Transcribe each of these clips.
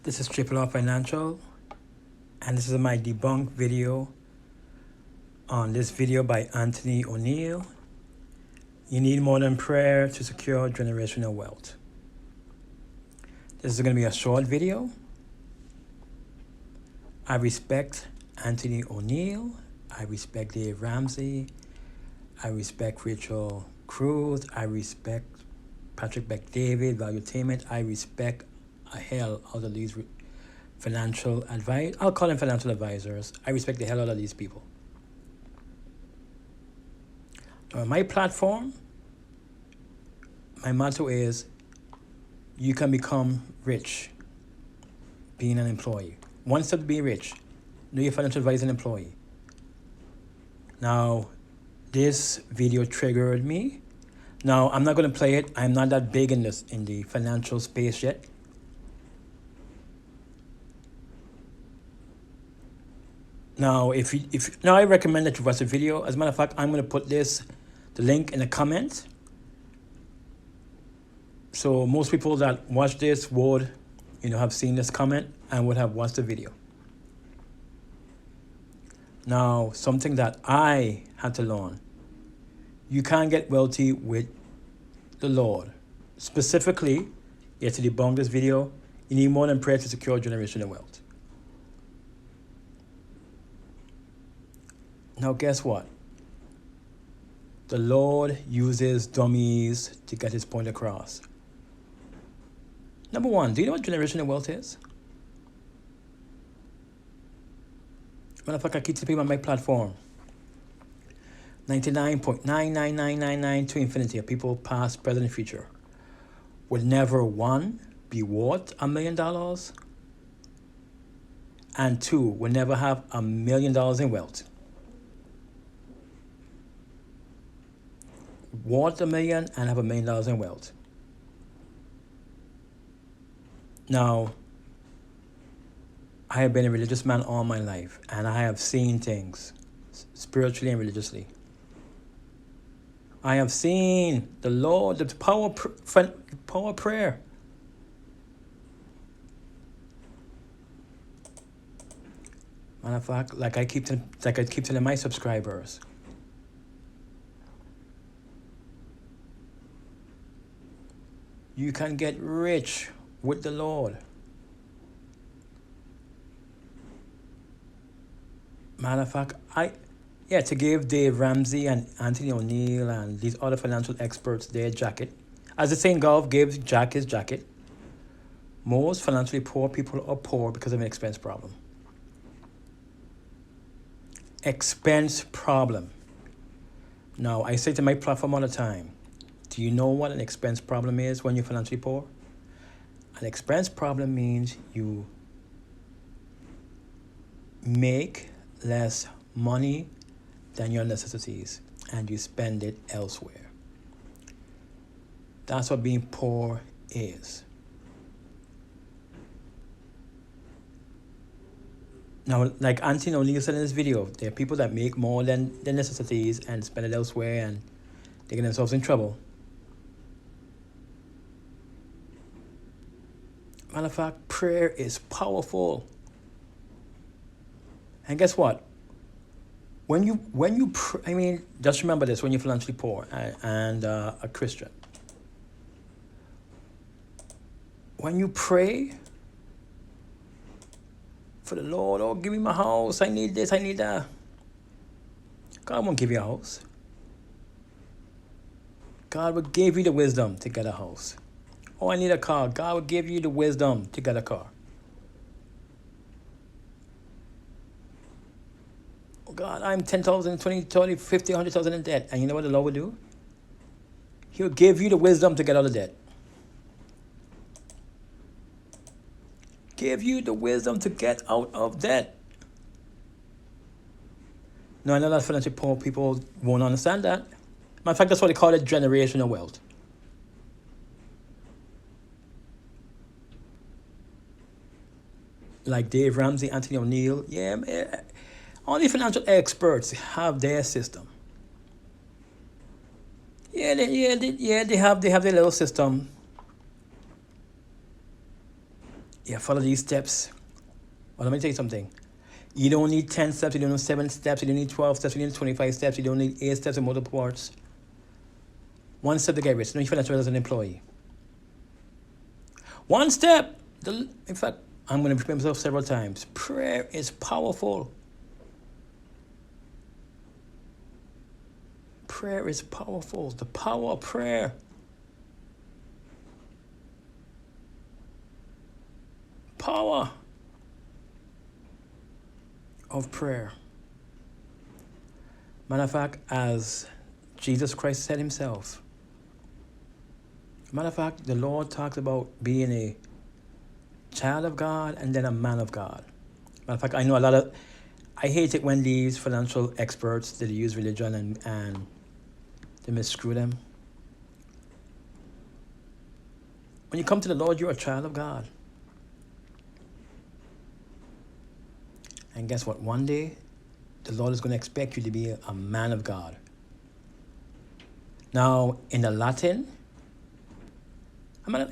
This is RRR Financial, and this is my debunk video on this video by Anthony O'Neill. You need more than prayer to secure generational wealth. This is going to be a short video. I respect Anthony O'Neill. I respect Dave Ramsey. I respect Rachel Cruz. I respect Patrick Beck-David, Valuetainment. I respect a hell out of these financial advice. I'll call them financial advisors. I respect the hell out of these people. My platform, my motto is, you can become rich being an employee. One step to be rich, know your financial advisor and employee. Now, this video triggered me. Now, I'm not going to play it. I'm not that big in the financial space yet. Now, now I recommend that you watch the video. As a matter of fact, I'm going to put the link in the comment. So most people that watch this would, have seen this comment and would have watched the video. Now, something that I had to learn. You can't get wealthy with the Lord. Specifically, you have to debunk this video. You need more than prayer to secure generational wealth. Now, guess what? The Lord uses dummies to get his point across. Number one, do you know what generational wealth is? Matter of fact, I keep telling people on my platform. 99.99999 to infinity of people, past, present, and future, will never, one, be worth $1 million, and two, will never have $1 million in wealth. Worth $1 million and have $1 million in wealth. Now, I have been a religious man all my life, and I have seen things spiritually and religiously. I have seen the Lord, the power of prayer. Matter of fact, like I keep telling my subscribers, you can get rich with the Lord. Matter of fact, to give Dave Ramsey and Anthony O'Neill and these other financial experts their jacket. As the saying goes, gives Jack his jacket. Most financially poor people are poor because of an expense problem. Expense problem. Now, I say to my platform all the time, do you know what an expense problem is when you're financially poor? An expense problem means you make less money than your necessities and you spend it elsewhere. That's what being poor is. Now, like Anthony O'Neill said in this video, there are people that make more than their necessities and spend it elsewhere, and they get themselves in trouble. Matter of fact, prayer is powerful. And guess what? When you pray, just remember this: when you're financially poor and a Christian, when you pray for the Lord, oh, give me my house, I need this, I need that. God won't give you a house. God will give you the wisdom to get a house. Oh, I need a car. God will give you the wisdom to get a car. Oh, God, I'm 10,000, 20, 30, 50, 100,000 in debt. And you know what the Lord will do? He'll give you the wisdom to get out of debt. Give you the wisdom to get out of debt. Now, I know that financially poor people won't understand that. Matter of fact, that's what they call it, generational wealth. Like Dave Ramsey, Anthony O'Neill, only financial experts have their system. They have their little system. Yeah, follow these steps. Well, let me tell you something. You don't need 10 steps, you don't need 7 steps, you don't need 12 steps, you don't need 25 steps, you don't need 8 steps in multiple parts. One step to get rich. No, you financial as an employee. One step. In fact, I'm going to repeat myself several times. Prayer is powerful. Prayer is powerful. The power of prayer. Power of prayer. Matter of fact, as Jesus Christ said himself. Matter of fact, the Lord talks about being a child of God and then a man of God. Matter of fact, I know I hate it when these financial experts, they use religion and they misscrew them. When you come to the Lord, you're a child of God. And guess what? One day, the Lord is going to expect you to be a man of God. Now, in the Latin, I'm a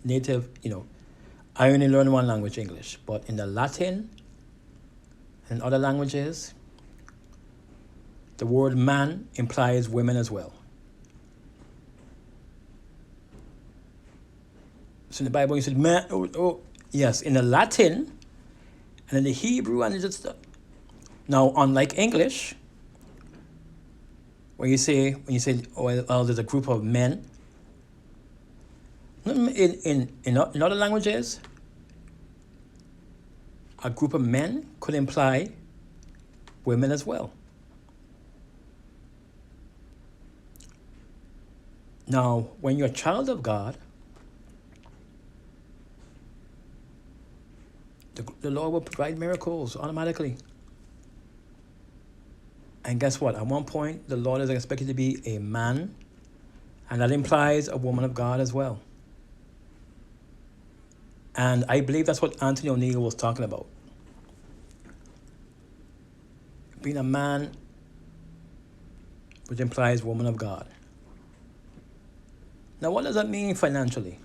native, I only learn one language, English. But in the Latin and other languages, the word man implies women as well. So in the Bible, you said man. Yes, in the Latin and in the Hebrew and it's stuff. Now, unlike English, when you say, there's a group of men. In other languages, a group of men could imply women as well. Now, when you're a child of God, the Lord will provide miracles automatically. And guess what? At one point, the Lord is expected to be a man, and that implies a woman of God as well. And I believe that's what Anthony O'Neill was talking about. Being a man, which implies woman of God. Now, what does that mean financially?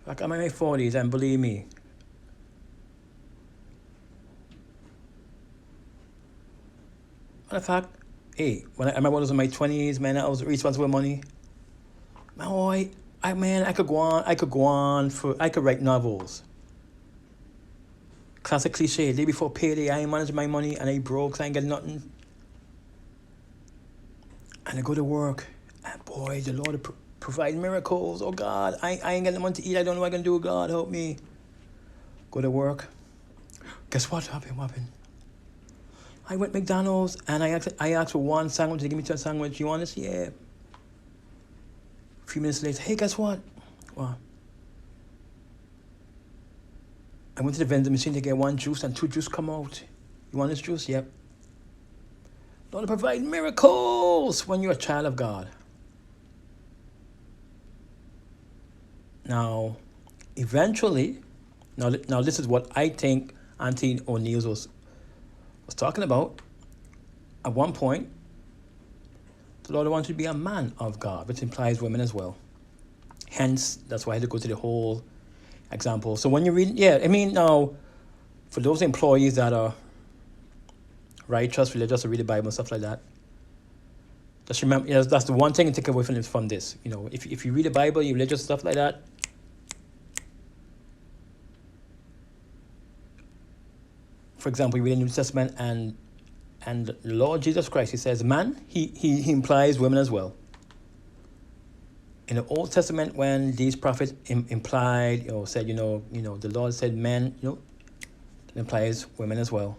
Like, I'm in my 40s, and believe me, matter of fact, when I was in my 20s, man, I was responsible with money. Man, I could go on I could write novels. Classic cliche, day before payday, I ain't manage my money and I broke, so I ain't get nothing. And I go to work, and boy, the Lord provide miracles. Oh God, I ain't getting money to eat, I don't know what I can do, God help me. Go to work. Guess what happened? I went to McDonald's and I asked for one sandwich, they give me 2 sandwiches. You want this? Yeah. A few minutes later, hey, guess what? What? I went to the vending machine to get 1 juice and 2 juice come out. You want this juice? Yep. Lord, provide miracles when you're a child of God. Now, eventually, now this is what I think Anthony O'Neill was talking about. At one point, the Lord wanted to be a man of God, which implies women as well. Hence, that's why I had to go to the whole example. So when you read, now, for those employees that are righteous, religious, or read the Bible and stuff like that, just remember, that's the one thing to take away from this. If you read the Bible, you religious stuff like that, for example, you read the New Testament and the Lord Jesus Christ, he says man, he implies women as well. In the Old Testament, when these prophets implied, said, the Lord said men, it implies women as well.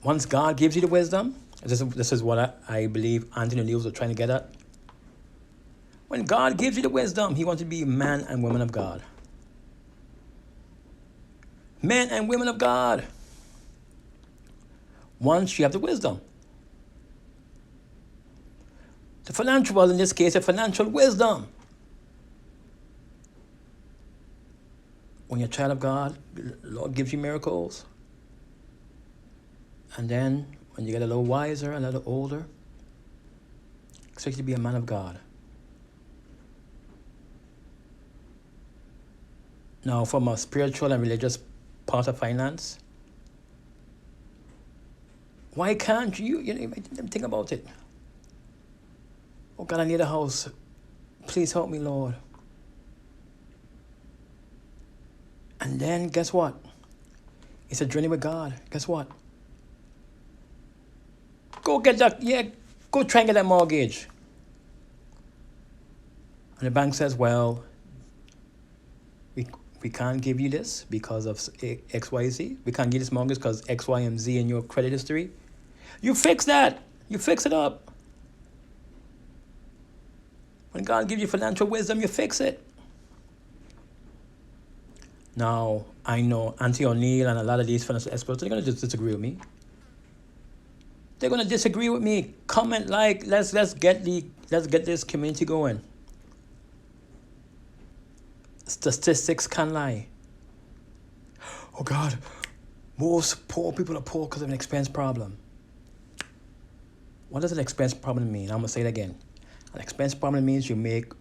Once God gives you the wisdom, this is what I believe Anthony O'Neill was trying to get at. When God gives you the wisdom, he wants to be man and women of God. Men and women of God. Once you have the wisdom. The financial, in this case, a financial wisdom. When you're a child of God, the Lord gives you miracles. And then, when you get a little wiser, a little older, Expect you to be a man of God. Now, from a spiritual and religious part of finance, why can't you know, think about it. Oh God, I need a house. Please help me, Lord. And then guess what? It's a journey with God. Guess what? Go get that, go try and get that mortgage. And the bank says, well, we can't give you this because of X, Y, Z. We can't give this mortgage because X, Y, and Z in your credit history. You fix that. You fix it up. When God gives you financial wisdom, you fix it. Now, I know Auntie O'Neill and a lot of these financial experts, they're going to just disagree with me. They're going to disagree with me. Comment, like, let's get this community going. Statistics can lie. Oh God, most poor people are poor because of an expense problem. What does an expense problem mean? I'm going to say it again. An expense problem means you make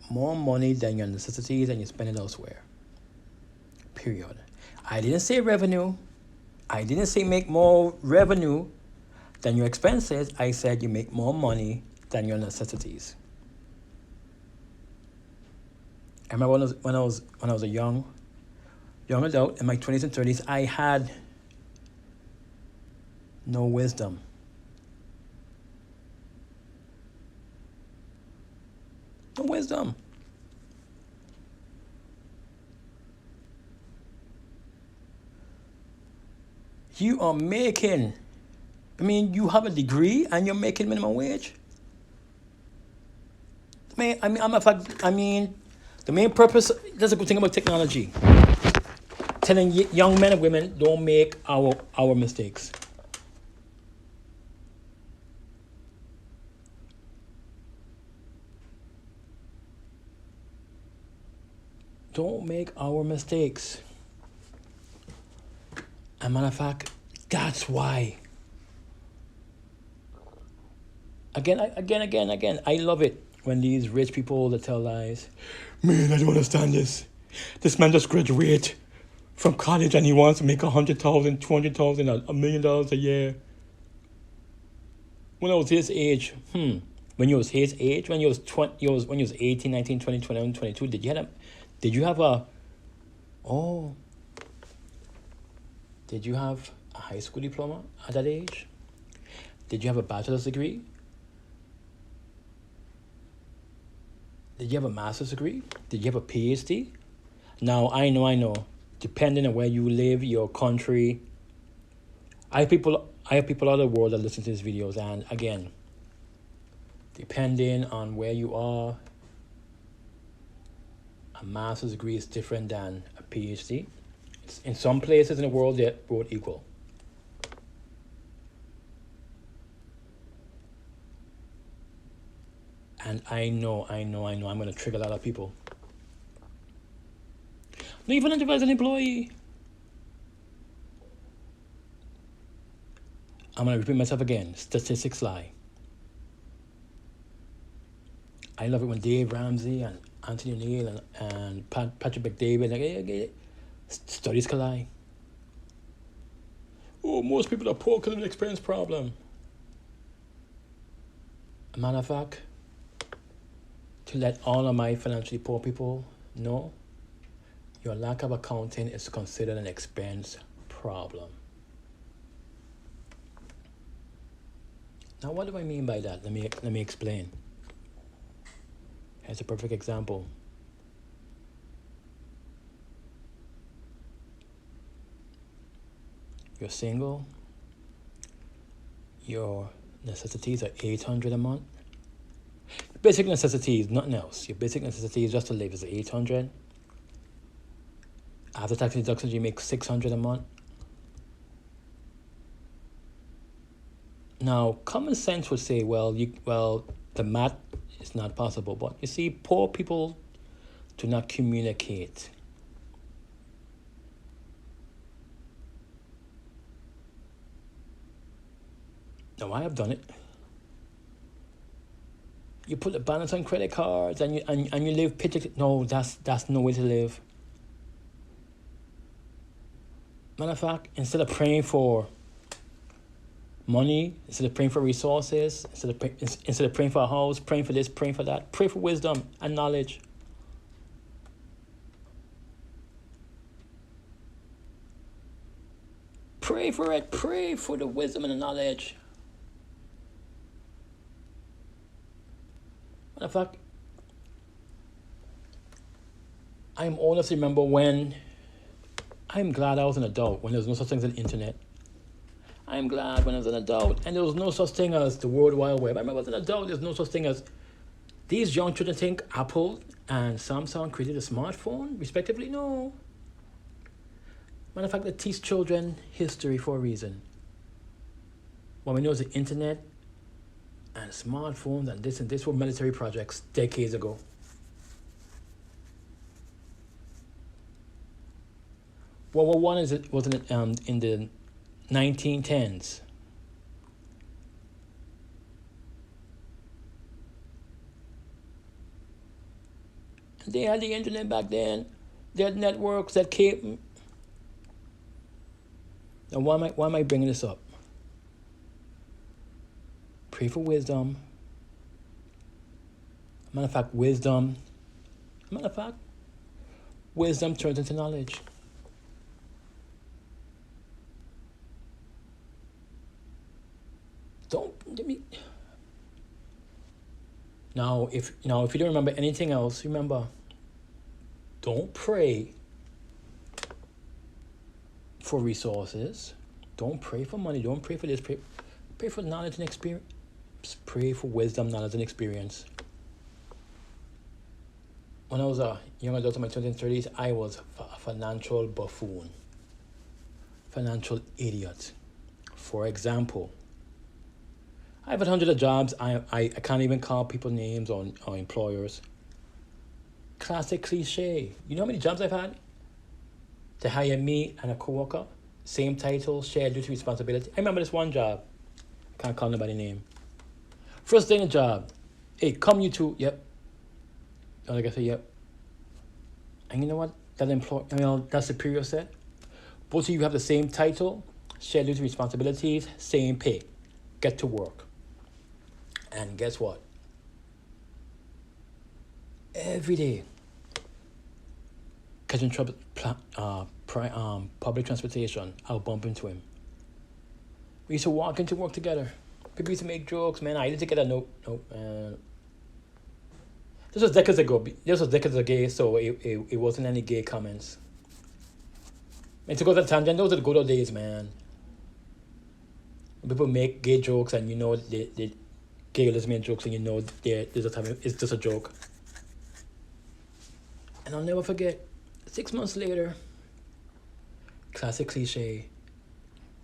more money than your necessities and you spend it elsewhere. Period. I didn't say revenue. I didn't say make more revenue than your expenses. I said you make more money than your necessities. I remember when I was a young adult in my 20s and 30s, I had no wisdom. No wisdom. You are making, you have a degree and you're making minimum wage. The main purpose, that's a good thing about technology. Telling young men and women, don't make our mistakes. Don't make our mistakes. As a matter of fact, that's why. Again, I love it when these rich people that tell lies. Man, I don't understand this. This man just graduated from college and he wants to make $100,000, $200,000, $1 million a year. When I was his age, when you was his age, when you was 18, 19, 20, 21, 22, did you have a high school diploma at that age? Did you have a bachelor's degree? Did you have a master's degree? Did you have a PhD? Now, I know, depending on where you live, your country, I have people all over the world that listen to these videos, and again, depending on where you are, a master's degree is different than a PhD. In some places in the world, they're both equal. And I know, I'm going to trigger a lot of people. No, even as an employee. I'm going to repeat myself again. Statistics lie. I love it when Dave Ramsey and Anthony O'Neill and Patrick McDavid, studies can lie. Oh, most people are poor because of an experience problem. As a matter of fact, to let all of my financially poor people know, your lack of accounting is considered an expense problem. Now, what do I mean by that? Let me explain. Here's a perfect example. You're single. Your necessities are $800 a month. Basic necessities, nothing else. Your basic necessities just to live is $800. After tax deductions, you make $600 a month. Now, common sense would say, well, the math is not possible. But you see, poor people do not communicate. Now, I have done it. You put the balance on credit cards and you live pity. No, that's no way to live. Matter of fact, instead of praying for money, instead of praying for resources, instead of praying for a house, praying for this, praying for that, pray for wisdom and knowledge. Pray for it. Pray for the wisdom and the knowledge. Matter of fact, I'm old enough to remember when. I'm glad I was an adult when there was no such thing as the internet. I'm glad when I was an adult and there was no such thing as the World Wide Web. I remember as an adult, there's no such thing as. These young children think Apple and Samsung created a smartphone, respectively. No. Matter of fact, they teach children history for a reason. What we know is the internet and smartphones and this were military projects decades ago. World War I was in the 1910s. They had the internet back then. They had networks that came. And why am I bringing this up? Pray for wisdom. Matter of fact, wisdom turns into knowledge. Now, if you don't remember anything else, remember, don't pray for resources. Don't pray for money. Don't pray for this. Pray for knowledge and experience. Pray for wisdom, knowledge, and experience. When I was a young adult in my 20s and 30s, I was a financial buffoon. Financial idiot. For example, I've had hundreds of jobs. I can't even call people names or employers. Classic cliche. You know how many jobs I've had? To hire me and a co-worker. Same title, shared duty responsibility. I remember this one job. Can't call nobody name. First day in the job. Hey, come you two. Yep. Like I say, yep. And you know what? That superior said. Both of you have the same title, shared duty responsibilities, same pay. Get to work. And guess what? Every day, catching trouble, public transportation, I'll bump into him. We used to walk into work together. People used to make jokes, man. I didn't get a nope. This was decades ago. So it wasn't any gay comments. And to go to the tangent, those are the good old days, man. People make gay jokes and you know they gay lesbian jokes and you know it's just a joke. And I'll never forget, 6 months later, classic cliche,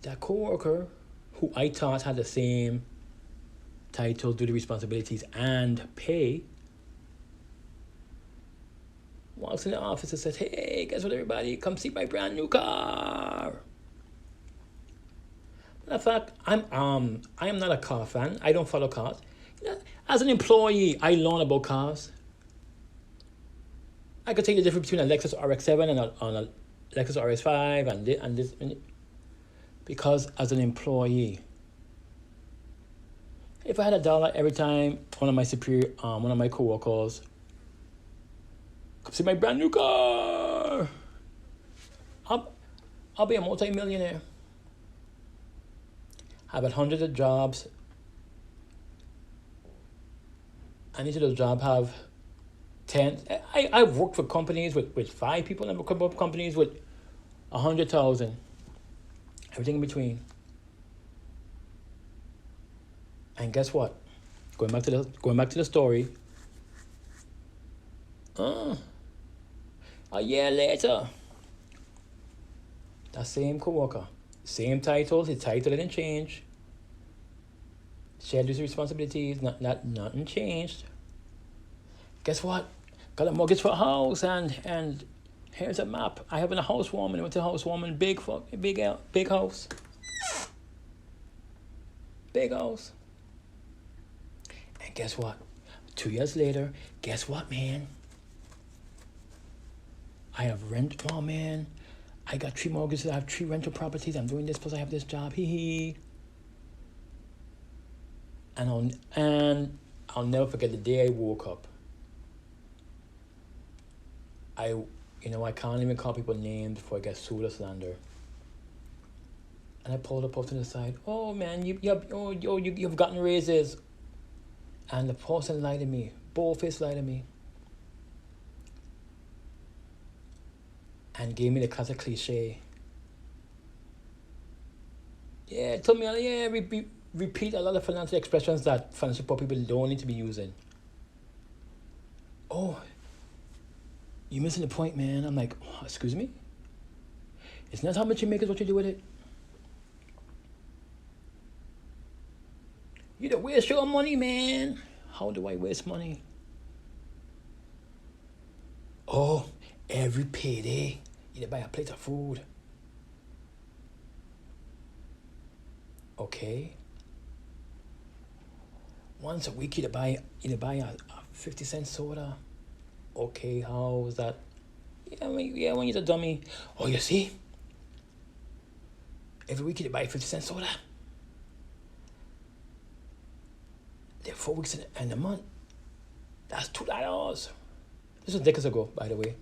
that co-worker who I thought had the same title, duty, responsibilities, and pay, walks in the office and says, hey, guess what, everybody? Come see my brand new car. In fact, I am not a car fan. I don't follow cars. As an employee, I learn about cars. I could tell you the difference between a Lexus RX-7 and a Lexus RX-5 and this. Because as an employee, if I had $1 every time one of my coworkers come see my brand new car, I'll be a multi-millionaire. I've had hundreds of jobs. And each of those jobs have 10. I've worked for companies with 5 people, and I've worked for companies with 100,000. Everything in between. And guess what? Going back to the story. A year later, that same coworker, same title, his title didn't change. Shared duties responsibilities, nothing changed. Guess what? Got a mortgage for a house and here's a map. I have a housewarming. I went to a housewarming, big house. Big house. And guess what? 2 years later, guess what, man? I have rent. Oh, man. I got 3 mortgages. I have 3 rental properties. I'm doing this plus I have this job. Hee hee. And I'll never forget the day I woke up. I can't even call people names before I get sued or slander. And I pulled up to the side. Oh man, you've gotten raises. And the person lied to me. Bullface lied to me. And gave me the classic cliche. Yeah, told me, repeat a lot of financial expressions that financial poor people don't need to be using. Oh, you're missing the point, man. I'm like, oh, excuse me? It's not how much you make, it's what you do with it. You don't waste your money, man. How do I waste money? Oh, every payday, you buy a plate of food. Okay. Once a week, you buy a 50-cent soda. Okay, how is that? When you're a dummy. Oh, you see? Every week you buy a 50-cent soda. There are 4 weeks in a month. That's $2. This was decades ago, by the way.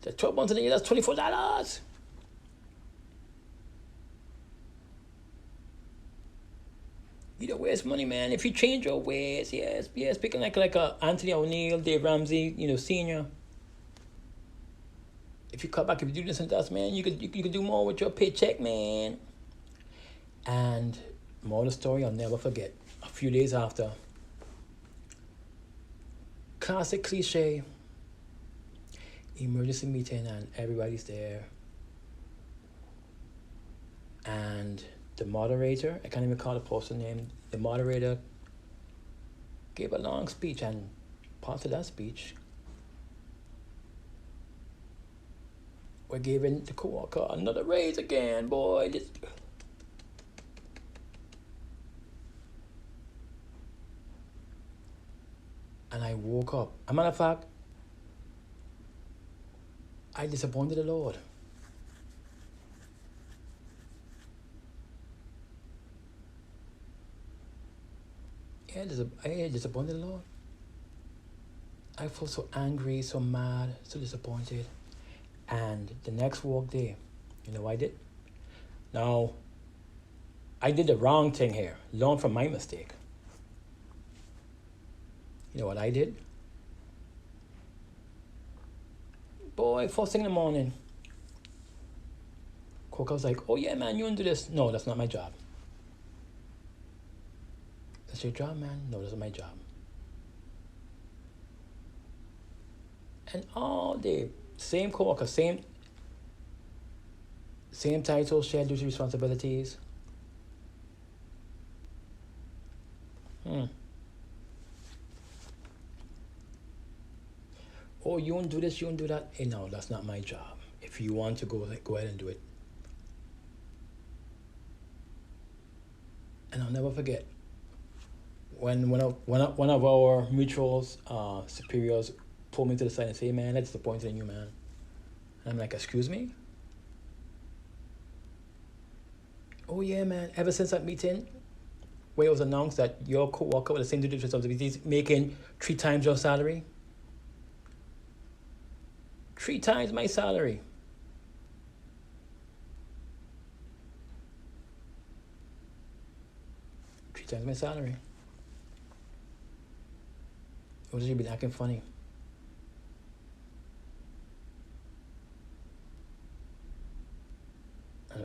The 12 months in a year, that's $24. You don't waste money, man. If you change your ways, yes. Speaking like a Anthony O'Neill, Dave Ramsey, senior. If you cut back, if you do this and that, man, you could do more with your paycheck, man. And more of the story I'll never forget. A few days after, classic cliche, emergency meeting, and everybody's there. And the moderator, I can't even call the person name, the moderator gave a long speech, and part of that speech, we're giving the co-worker another raise again, boy. And I woke up. As a matter of fact, I disappointed the Lord. I disappointed the Lord. I felt so angry, so mad, so disappointed. And the next work day, you know what I did? Now, I did the wrong thing here. Learn from my mistake. You know what I did? Boy, first thing in the morning, Coca was like, oh yeah, man, you want to do this? No, that's not my job. That's your job, man? No, that's not my job. And all day, same co-worker, same title, shared duty responsibilities. Oh, you won't do this, you won't do that. Hey, no, that's not my job. If you want to go ahead and do it. And I'll never forget when one of our mutual superiors pulled me to the side and say, man, that's disappointed in you, man. And I'm like, excuse me? Oh yeah, man, ever since that meeting where it was announced that your co-worker with the same duty responsibilities making 3 times your salary, 3 times my salary. Three times my salary. Or should you be acting funny?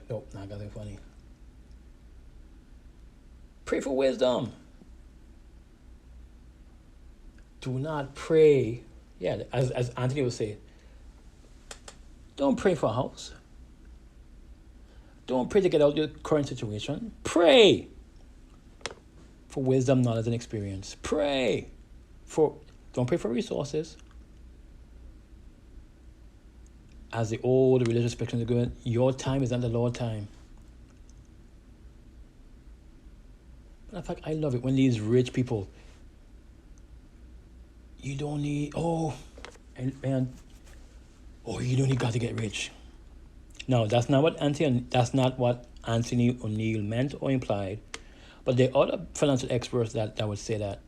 Nope, not acting funny. Pray for wisdom. Do not pray. Yeah, as Anthony would say, don't pray for a house. Don't pray to get out of your current situation. Pray for wisdom, knowledge, and experience. Don't pray for resources. As the old religious spectrum is going, your time is not the Lord's time. In fact, I love it when these rich people, you don't need, you don't need God to get rich. No, that's not what Anthony O'Neill meant or implied. But there are other financial experts that would say that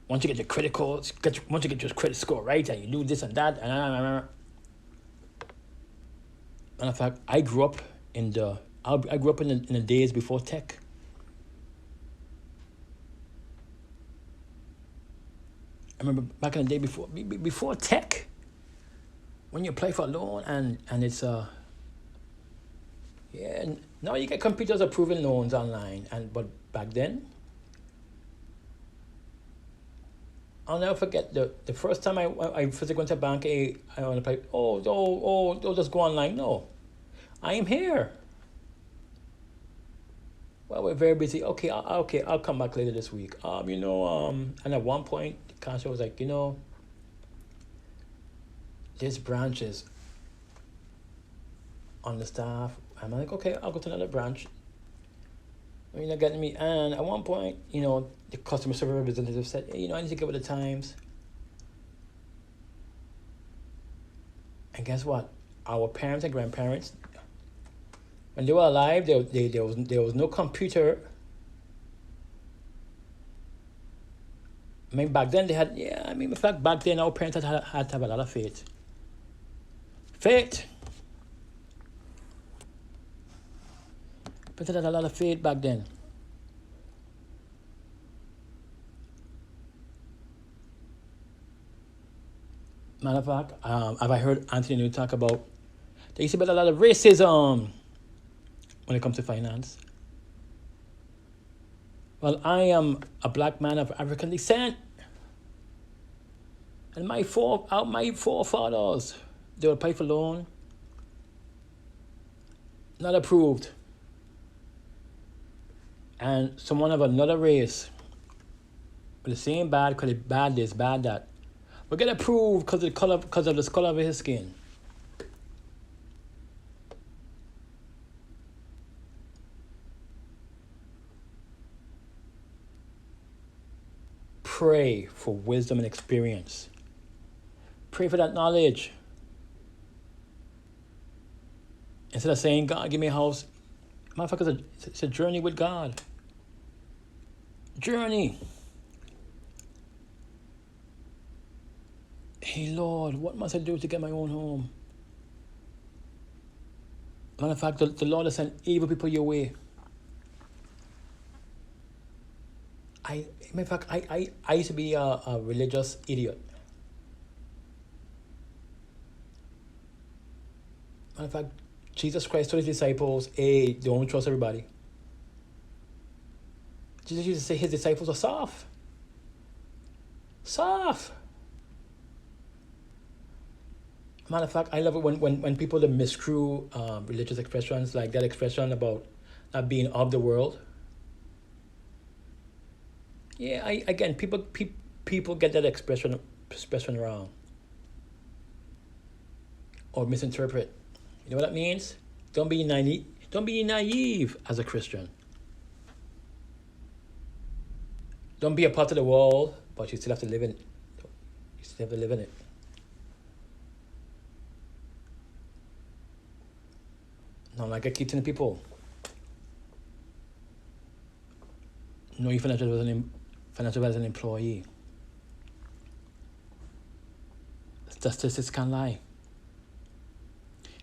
once you get your credit cards, once you get your credit score right, and you do this and that, and in fact, I grew up in the days before tech. I remember back in the day before tech, when you apply for a loan and it's now you get computers approving loans online, but back then, I'll never forget the first time I physically went to bank. I want to apply. Just go online. No, I am here. Well, we're very busy. Okay, I'll come back later this week. And at one point, the cashier was like, there's branches on the staff. I'm like, okay, I'll go to another branch. You're not getting me. And at one point, the customer service representative said, hey, I need to get with the times. And guess what? Our parents and grandparents, when they were alive, there was no computer. I mean, back then they had, in fact, back then our parents had to have a lot of faith. Parents had a lot of faith back then. Matter of fact, have I heard Anthony New talk about, there used to be a lot of racism when it comes to finance. Well, I am a black man of African descent. And my forefathers, they would apply for loan. Not approved. And someone of another race with the same bad this, bad that, will get approved because of the color of his skin. Pray for wisdom and experience. Pray for that knowledge. Instead of saying, God, give me a house, motherfuckers, it's a journey with God. Journey. Hey, Lord, what must I do to get my own home? Matter of fact, the Lord has sent evil people your way. I used to be a religious idiot. Matter of fact, Jesus Christ told his disciples, hey, don't trust everybody. Jesus used to say his disciples are soft. Soft. Matter of fact, I love it when people miscrew religious expressions, like that expression about not being of the world. Yeah, people get that expression wrong or misinterpret. You know what that means? Don't be naive as a Christian. Don't be a part of the world, but you still have to live in it. You still have to live in it. Not like I keep telling people. Know your financial as an employee. Statistics can't lie.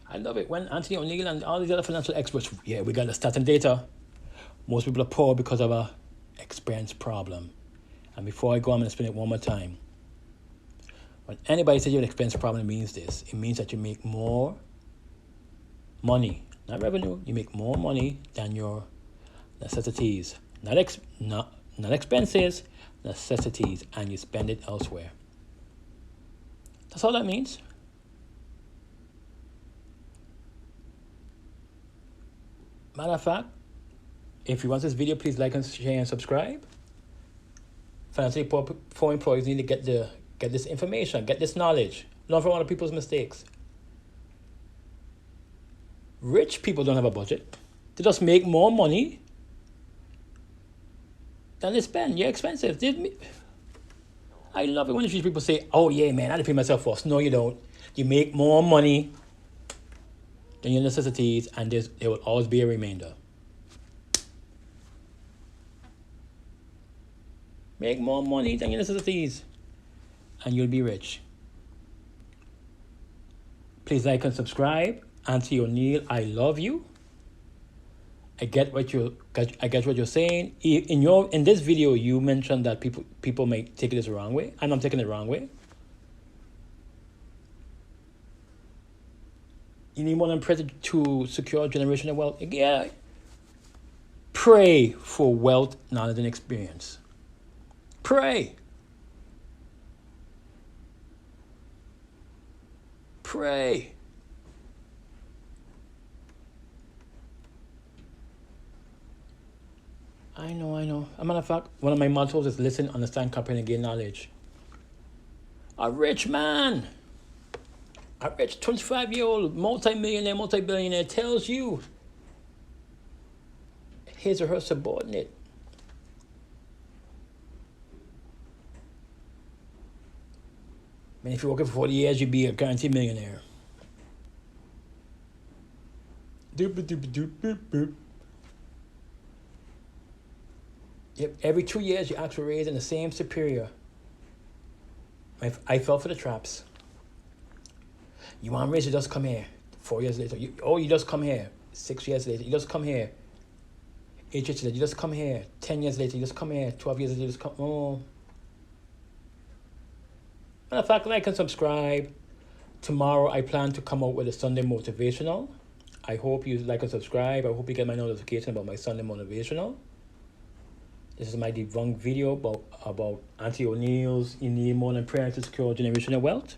I love it when Anthony O'Neill and all these other financial experts, we got the stats and data. Most people are poor because of a expense problem. And before I go, I'm going to spin it one more time. When anybody says you have an expense problem, it means this. It means that you make more money, not revenue. You make more money than your necessities. Not expenses, necessities, and you spend it elsewhere. That's all that means. Matter of fact, if you want this video, please like and share and subscribe. Financially poor employees need to get this information, get this knowledge, learn from other people's mistakes. Rich people don't have a budget. They just make more money than they spend. You're expensive. I love it when people say, oh yeah, man, I had to pay myself first. No, you don't. You make more money than your necessities, and there will always be a remainder. Make more money than your necessities, and you'll be rich. Please like and subscribe. Auntie O'Neill, I love you. I get what you're saying. In this video, you mentioned that people may take this the wrong way, and I'm taking it the wrong way. You need more than prayer to secure generational wealth. Yeah. Pray for wealth, knowledge, and experience. Pray. Pray. I know. As a matter of fact, one of my mottos is listen, understand, comprehend, and gain knowledge. A rich man, a rich 25-year-old multi-millionaire, multi-billionaire tells you his or her subordinate, man, if you're working for 40 years, you'd be a guaranteed millionaire. Doop, doop, doop, doop, doop. Yep, every 2 years you ask for a raise in the same superior. I fell for the traps. You want a raise, you just come here. 4 years later, you just come here. 6 years later, you just come here. 8 years later, you just come here. 10 years later, you just come here. 12 years later, you just come. Oh. Matter of fact, like and subscribe. Tomorrow, I plan to come out with a Sunday motivational. I hope you like and subscribe. I hope you get my notification about my Sunday motivational. This is my debunked video about Auntie O'Neill's You Need More Than Prayer to Secure Generational Wealth.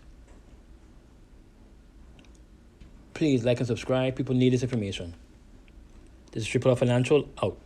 Please like and subscribe. People need this information. This is RRR Financial out.